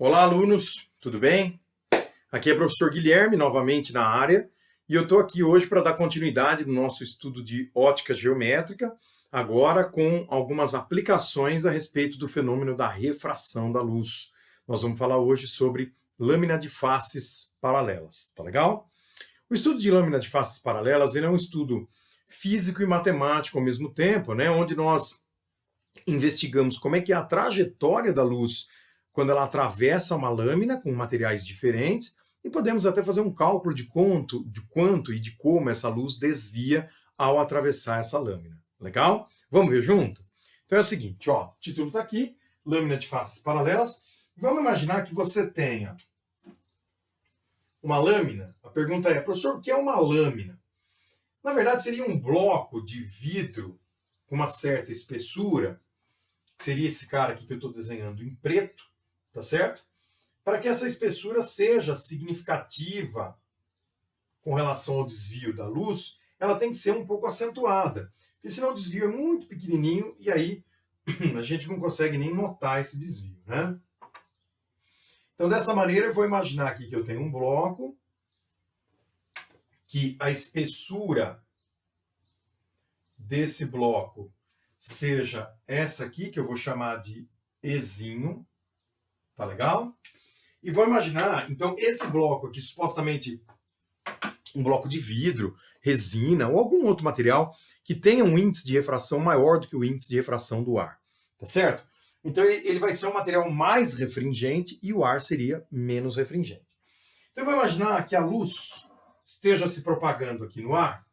Olá, alunos, tudo bem? Aqui é o professor Guilherme, novamente na área, e eu estou aqui hoje para dar continuidade no nosso estudo de ótica geométrica, agora com algumas aplicações a respeito do fenômeno da refração da luz. Nós vamos falar hoje sobre lâmina de faces paralelas, tá legal? O estudo de lâmina de faces paralelas ele é um estudo físico e matemático ao mesmo tempo, né, onde nós investigamos como é que é a trajetória da luz quando ela atravessa uma lâmina com materiais diferentes e podemos até fazer um cálculo de quanto e de como essa luz desvia ao atravessar essa lâmina. Legal? Vamos ver junto? Então é o seguinte, ó, o título está aqui, lâmina de faces paralelas. Vamos imaginar que você tenha uma lâmina. A pergunta é, professor, o que é uma lâmina? Na verdade, seria um bloco de vidro com uma certa espessura, que seria esse cara aqui que eu estou desenhando em preto, tá certo? Para que essa espessura seja significativa com relação ao desvio da luz, ela tem que ser um pouco acentuada, porque senão o desvio é muito pequenininho e aí a gente não consegue nem notar esse desvio, né? Então, dessa maneira, eu vou imaginar aqui que eu tenho um bloco, que a espessura desse bloco seja essa aqui, que eu vou chamar de Ezinho, tá legal? E vou imaginar, então, esse bloco aqui, supostamente um bloco de vidro, resina ou algum outro material que tenha um índice de refração maior do que o índice de refração do ar, tá certo? Então, ele vai ser um material mais refringente e o ar seria menos refringente. Então, eu vou imaginar que a luz esteja se propagando aqui no ar.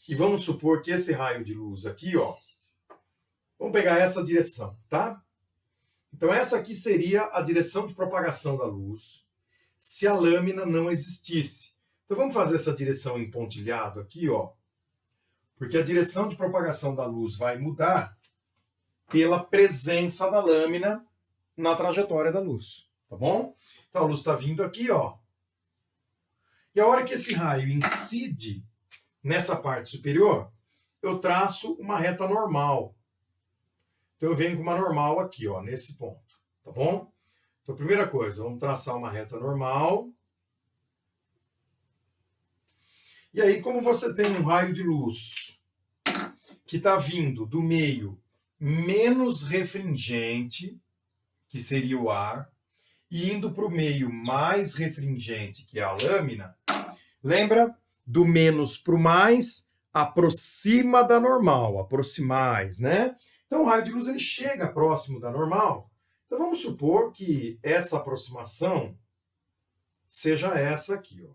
E vamos supor que esse raio de luz aqui, ó, vamos pegar essa direção, tá? Então essa aqui seria a direção de propagação da luz se a lâmina não existisse. Então vamos fazer essa direção em pontilhado aqui, ó, porque a direção de propagação da luz vai mudar pela presença da lâmina na trajetória da luz, tá bom? Então a luz está vindo aqui, ó, e a hora que esse raio incide nessa parte superior, eu traço uma reta normal. Então eu venho com uma normal aqui, ó, nesse ponto, tá bom? Então, primeira coisa, vamos traçar uma reta normal. E aí, como você tem um raio de luz que está vindo do meio menos refringente, que seria o ar, e indo para o meio mais refringente, que é a lâmina, lembra? Do menos para o mais, aproxima da normal, aproximais, né? Então o raio de luz ele chega próximo da normal. Então vamos supor que essa aproximação seja essa aqui, ó.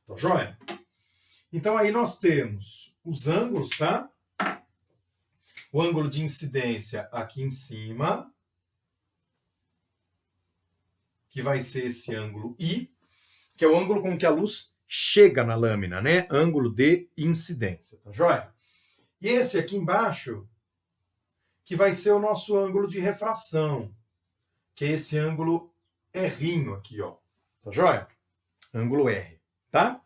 Tá joia? Então aí nós temos os ângulos, tá? O ângulo de incidência aqui em cima, que vai ser esse ângulo I, que é o ângulo com que a luz chega na lâmina, né? Ângulo de incidência, tá joia? E esse aqui embaixo, que vai ser o nosso ângulo de refração, que é esse ângulo R aqui, ó. Tá joia? Ângulo R, tá?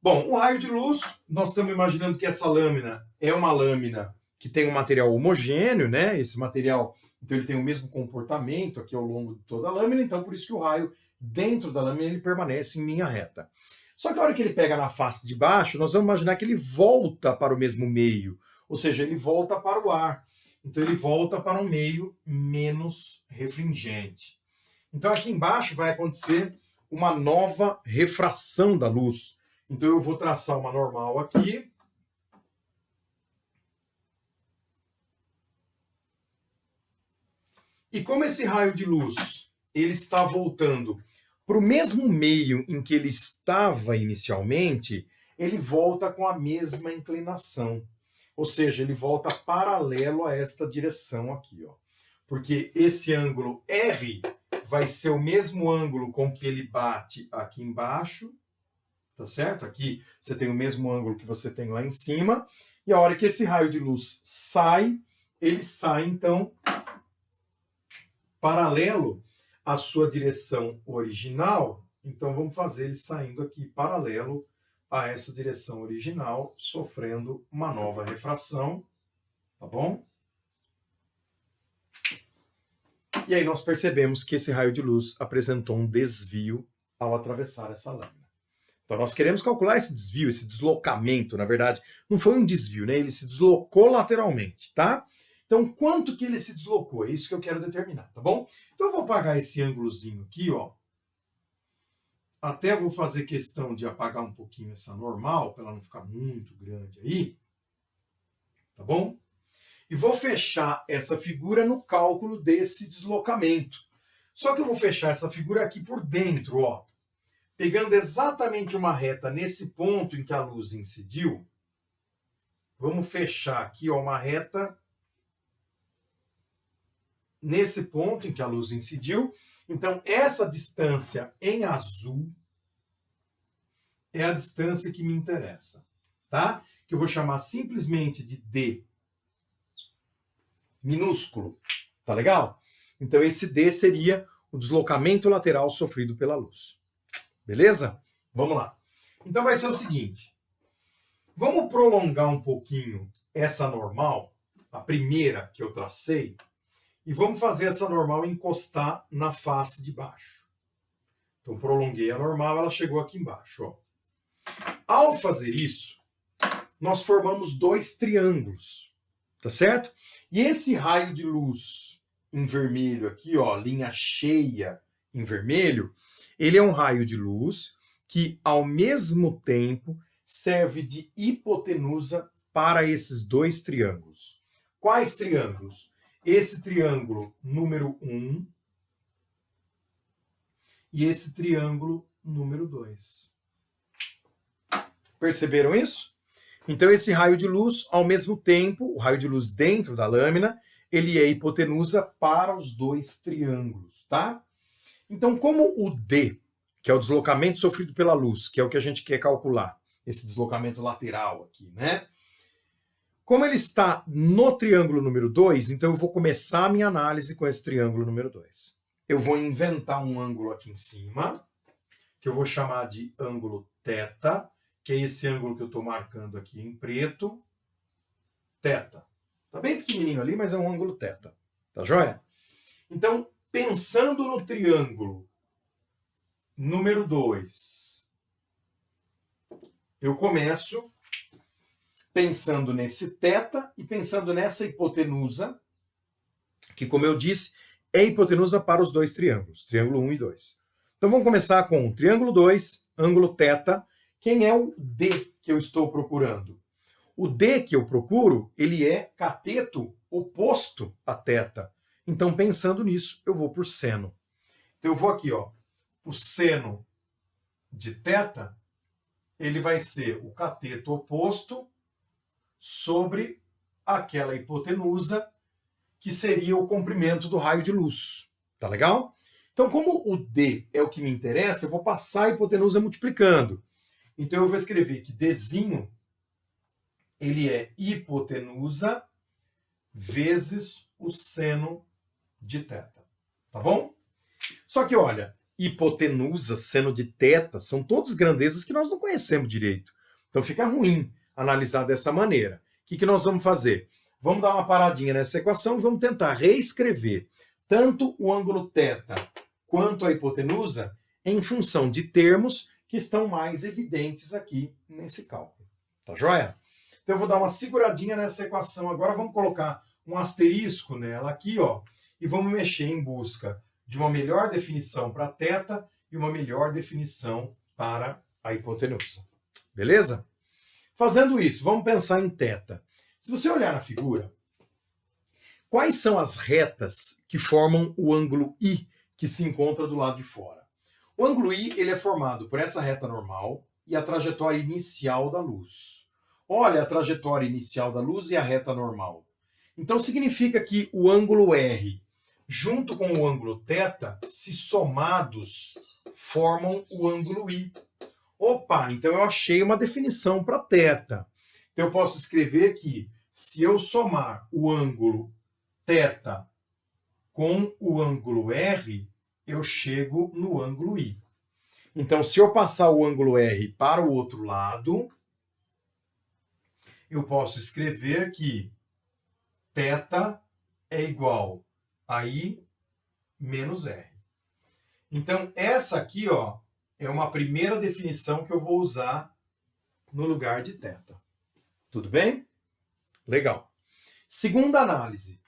Bom, o raio de luz, nós estamos imaginando que essa lâmina é uma lâmina que tem um material homogêneo, né? Esse material, então ele tem o mesmo comportamento aqui ao longo de toda a lâmina, então por isso que o raio dentro da lâmina ele permanece em linha reta. Só que a hora que ele pega na face de baixo, nós vamos imaginar que ele volta para o mesmo meio, ou seja, ele volta para o ar. Então ele volta para um meio menos refringente. Então aqui embaixo vai acontecer uma nova refração da luz. Então eu vou traçar uma normal aqui. E como esse raio de luz ele está voltando para o mesmo meio em que ele estava inicialmente, ele volta com a mesma inclinação. Ou seja, ele volta paralelo a esta direção aqui, ó. Porque esse ângulo R vai ser o mesmo ângulo com que ele bate aqui embaixo, tá certo? Aqui você tem o mesmo ângulo que você tem lá em cima, e a hora que esse raio de luz sai, ele sai, então, paralelo à sua direção original. Então, vamos fazer ele saindo aqui paralelo a essa direção original, sofrendo uma nova refração, tá bom? E aí nós percebemos que esse raio de luz apresentou um desvio ao atravessar essa lâmina. Então nós queremos calcular esse desvio, esse deslocamento, na verdade, não foi um desvio, né? Ele se deslocou lateralmente, tá? Então quanto que ele se deslocou? É isso que eu quero determinar, tá bom? Então eu vou apagar esse ângulozinho aqui, ó. Até vou fazer questão de apagar um pouquinho essa normal, para ela não ficar muito grande aí, tá bom? E vou fechar essa figura no cálculo desse deslocamento. Só que eu vou fechar essa figura aqui por dentro, ó. Pegando exatamente uma reta nesse ponto em que a luz incidiu, vamos fechar aqui, ó, uma reta nesse ponto em que a luz incidiu. Então, essa distância em azul é a distância que me interessa, tá? Que eu vou chamar simplesmente de D minúsculo, tá legal? Então, esse D seria o deslocamento lateral sofrido pela luz. Beleza? Vamos lá. Então vai ser o seguinte. Vamos prolongar um pouquinho essa normal, a primeira que eu tracei, e vamos fazer essa normal encostar na face de baixo. Então prolonguei a normal, ela chegou aqui embaixo, ó. Ao fazer isso, nós formamos dois triângulos, tá certo? E esse raio de luz em vermelho aqui, ó, linha cheia em vermelho, ele é um raio de luz que, ao mesmo tempo, serve de hipotenusa para esses dois triângulos. Quais triângulos? Esse triângulo número 1 e esse triângulo número 2. Perceberam isso? Então, esse raio de luz, ao mesmo tempo, o raio de luz dentro da lâmina, ele é hipotenusa para os dois triângulos, tá? Então, como o D, que é o deslocamento sofrido pela luz, que é o que a gente quer calcular, esse deslocamento lateral aqui, né? Como ele está no triângulo número 2, então eu vou começar a minha análise com esse triângulo número 2. Eu vou inventar um ângulo aqui em cima, que eu vou chamar de ângulo θ, que é esse ângulo que eu estou marcando aqui em preto, θ. Tá bem pequenininho ali, mas é um ângulo θ. Tá joia? Então, pensando no triângulo número 2, eu começo pensando nesse θ e pensando nessa hipotenusa, que, como eu disse, é hipotenusa para os dois triângulos, triângulo 1 e 2. Então vamos começar com o triângulo 2, ângulo θ. Quem é o D que eu estou procurando? O D que eu procuro, ele é cateto oposto a θ. Então, pensando nisso, eu vou por seno. Então, eu vou aqui, ó. O seno de θ, ele vai ser o cateto oposto sobre aquela hipotenusa, que seria o comprimento do raio de luz. Tá legal? Então, como o D é o que me interessa, eu vou passar a hipotenusa multiplicando. Então, eu vou escrever que Dzinho, ele é hipotenusa vezes o seno de θ. Tá bom? Só que, olha, hipotenusa, seno de θ, são todas grandezas que nós não conhecemos direito. Então fica ruim analisar dessa maneira. O que nós vamos fazer? Vamos dar uma paradinha nessa equação e vamos tentar reescrever tanto o ângulo θ quanto a hipotenusa em função de termos que estão mais evidentes aqui nesse cálculo. Tá joia? Então eu vou dar uma seguradinha nessa equação. Agora vamos colocar um asterisco nela aqui, ó, e vamos mexer em busca de uma melhor definição para θ e uma melhor definição para a hipotenusa. Beleza? Fazendo isso, vamos pensar em θ. Se você olhar na figura, quais são as retas que formam o ângulo I que se encontra do lado de fora? O ângulo I, ele é formado por essa reta normal e a trajetória inicial da luz. Olha a trajetória inicial da luz e a reta normal. Então significa que o ângulo R junto com o ângulo θ, se somados, formam o ângulo I. Opa, então eu achei uma definição para θ. Então eu posso escrever que se eu somar o ângulo θ com o ângulo R, eu chego no ângulo I. Então, se eu passar o ângulo R para o outro lado, eu posso escrever que θ é igual a I menos R. Então, essa aqui, ó, é uma primeira definição que eu vou usar no lugar de θ. Tudo bem? Legal. Segunda análise.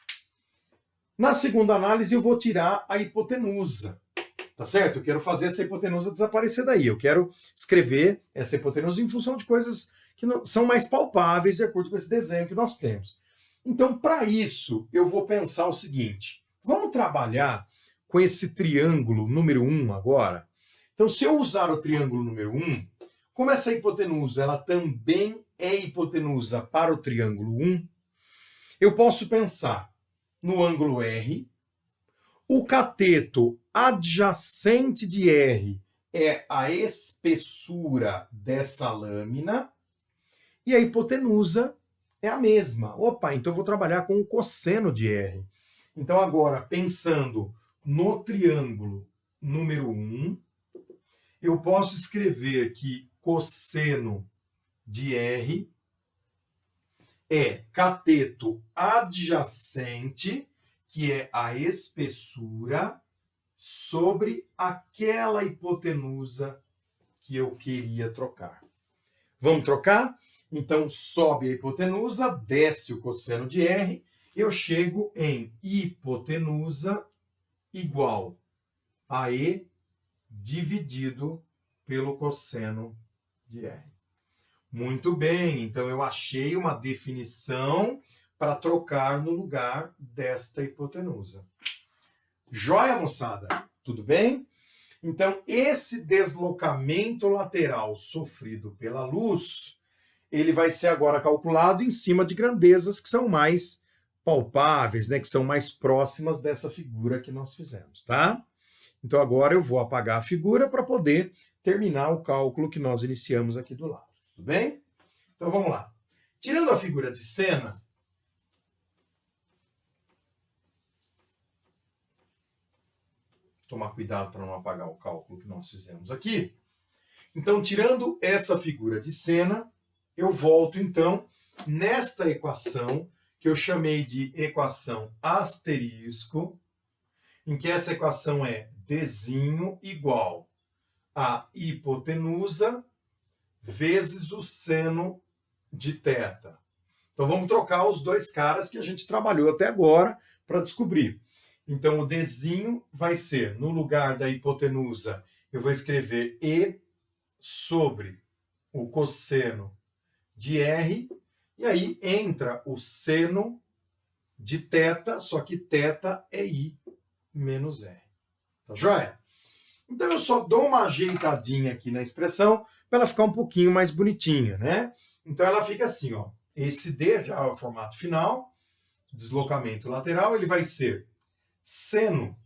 Na segunda análise, eu vou tirar a hipotenusa. Tá certo? Eu quero fazer essa hipotenusa desaparecer daí. Eu quero escrever essa hipotenusa em função de coisas que não, são mais palpáveis de acordo com esse desenho que nós temos. Então, para isso, eu vou pensar o seguinte. Vamos trabalhar com esse triângulo número 1 agora? Então, se eu usar o triângulo número 1, como essa hipotenusa ela também é hipotenusa para o triângulo 1, eu posso pensar no ângulo R, o cateto adjacente de R é a espessura dessa lâmina e a hipotenusa é a mesma. Opa, então eu vou trabalhar com o cosseno de R. Então agora, pensando no triângulo número 1, eu posso escrever que cosseno de R é cateto adjacente, que é a espessura, sobre aquela hipotenusa que eu queria trocar. Vamos trocar? Então, sobe a hipotenusa, desce o cosseno de R, eu chego em hipotenusa igual a E dividido pelo cosseno de R. Muito bem, então eu achei uma definição para trocar no lugar desta hipotenusa. Joia, moçada? Tudo bem? Então, esse deslocamento lateral sofrido pela luz, ele vai ser agora calculado em cima de grandezas que são mais palpáveis, né, que são mais próximas dessa figura que nós fizemos, tá? Então, agora eu vou apagar a figura para poder terminar o cálculo que nós iniciamos aqui do lado. Tudo bem? Então, vamos lá. Tirando a figura de seno, tomar cuidado para não apagar o cálculo que nós fizemos aqui. Então, tirando essa figura de seno, eu volto, então, nesta equação, que eu chamei de equação asterisco, em que essa equação é Dzinho igual a hipotenusa vezes o seno de θ. Então, vamos trocar os dois caras que a gente trabalhou até agora para descobrir. Então, o Dzinho vai ser, no lugar da hipotenusa, eu vou escrever E sobre o cosseno de R, e aí entra o seno de θ, só que θ é I menos R. Tá joia? Então, eu só dou uma ajeitadinha aqui na expressão para ela ficar um pouquinho mais bonitinha, né? Então, ela fica assim, ó. Esse D já é o formato final, deslocamento lateral, ele vai ser seno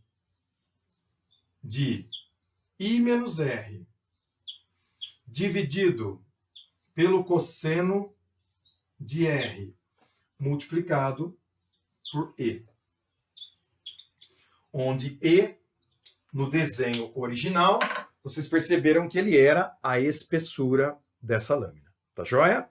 de I menos R dividido pelo cosseno de R multiplicado por E. Onde E, no desenho original, vocês perceberam que ele era a espessura dessa lâmina. Tá joia?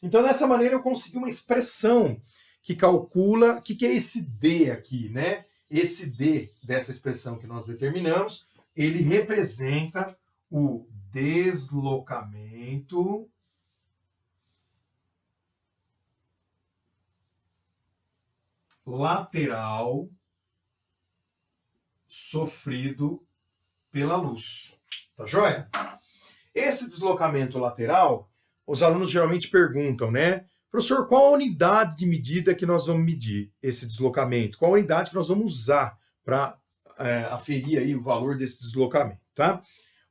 Então, dessa maneira, eu consegui uma expressão que calcula o que é esse D aqui, né? Esse D dessa expressão que nós determinamos, ele representa o deslocamento lateral sofrido pela luz. Tá joia? Esse deslocamento lateral, os alunos geralmente perguntam, né? Professor, qual a unidade de medida que nós vamos medir esse deslocamento? Qual a unidade que nós vamos usar para aferir aí o valor desse deslocamento, tá?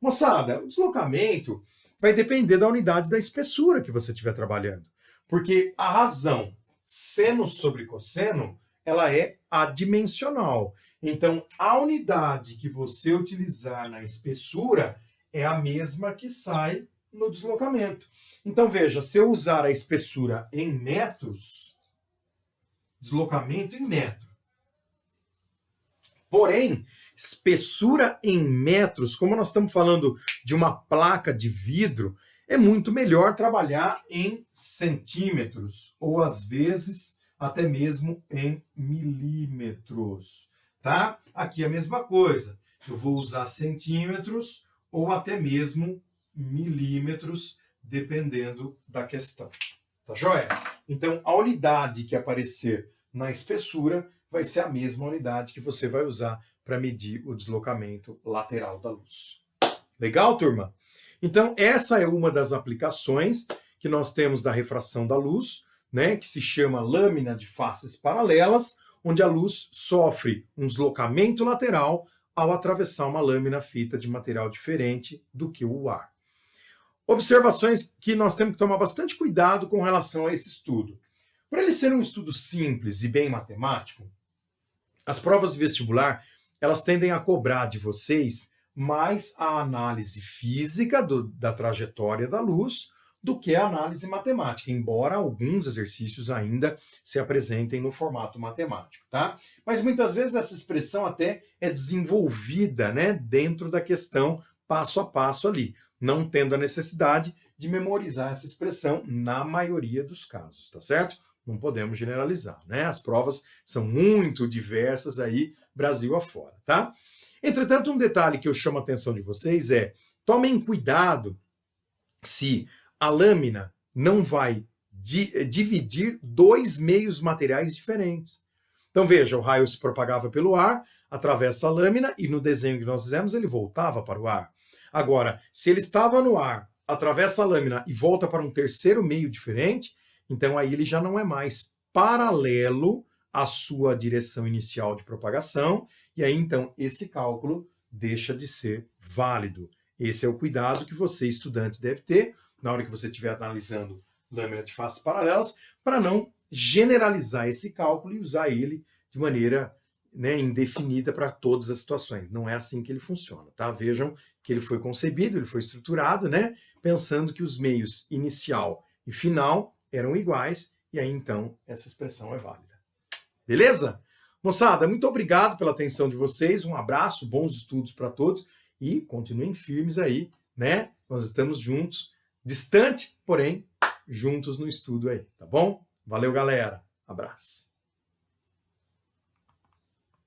Moçada, o deslocamento vai depender da unidade da espessura que você estiver trabalhando. Porque a razão seno sobre cosseno, ela é adimensional. Então, a unidade que você utilizar na espessura é a mesma que sai no deslocamento. Então, veja, se eu usar a espessura em metros, deslocamento em metro. Porém, espessura em metros, como nós estamos falando de uma placa de vidro, é muito melhor trabalhar em centímetros, ou às vezes até mesmo em milímetros. tá? Aqui a mesma coisa. Eu vou usar centímetros ou até mesmo milímetros, dependendo da questão. Tá joia? Então, a unidade que aparecer na espessura vai ser a mesma unidade que você vai usar para medir o deslocamento lateral da luz. Legal, turma? Então, essa é uma das aplicações que nós temos da refração da luz, né, que se chama lâmina de faces paralelas, onde a luz sofre um deslocamento lateral ao atravessar uma lâmina fita de material diferente do que o ar. Observações que nós temos que tomar bastante cuidado com relação a esse estudo. Para ele ser um estudo simples e bem matemático, as provas de vestibular, elas tendem a cobrar de vocês mais a análise física da trajetória da luz do que a análise matemática, embora alguns exercícios ainda se apresentem no formato matemático, tá? Mas muitas vezes essa expressão até é desenvolvida, né, dentro da questão passo a passo ali, não tendo a necessidade de memorizar essa expressão na maioria dos casos, tá certo? Não podemos generalizar, né? As provas são muito diversas aí, Brasil afora, tá? Entretanto, um detalhe que eu chamo a atenção de vocês é: tomem cuidado se a lâmina não vai dividir dois meios materiais diferentes. Então veja, o raio se propagava pelo ar, atravessa a lâmina e no desenho que nós fizemos ele voltava para o ar. Agora, se ele estava no ar, atravessa a lâmina e volta para um terceiro meio diferente, então aí ele já não é mais paralelo à sua direção inicial de propagação, e aí então esse cálculo deixa de ser válido. Esse é o cuidado que você, estudante, deve ter na hora que você estiver analisando lâmina de faces paralelas, para não generalizar esse cálculo e usar ele de maneira, né, indefinida para todas as situações. Não é assim que ele funciona, tá? Vejam que ele foi concebido, ele foi estruturado, né, pensando que os meios inicial e final eram iguais, e aí então essa expressão é válida. Beleza? Moçada, muito obrigado pela atenção de vocês, um abraço, bons estudos para todos e continuem firmes aí, né? Nós estamos juntos, distante, porém juntos no estudo aí, tá bom? Valeu, galera. Abraço.